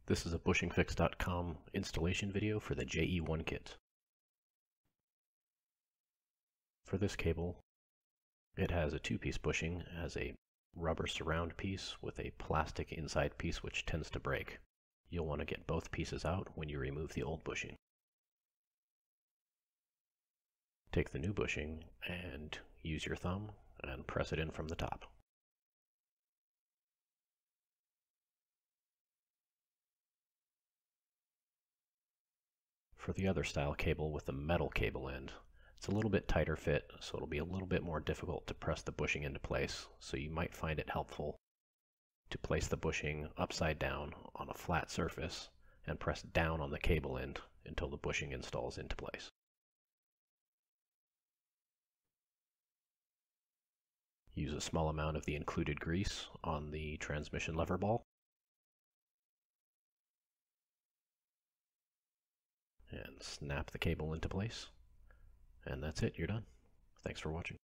This is a bushingfix.com installation video for the JE1 kit. For this cable, it has a two-piece bushing, as a rubber surround piece with a plastic inside piece which tends to break. You'll want to get both pieces out when you remove the old bushing. Take the new bushing and use your thumb and press it in from the top. For the other style cable with the metal cable end, it's a little bit tighter fit, so it'll be a little bit more difficult to press the bushing into place, so you might find it helpful to place the bushing upside down on a flat surface and press down on the cable end until the bushing installs into place. Use a small amount of the included grease on the transmission lever ball. And snap the cable into place. And that's it, you're done. Thanks for watching.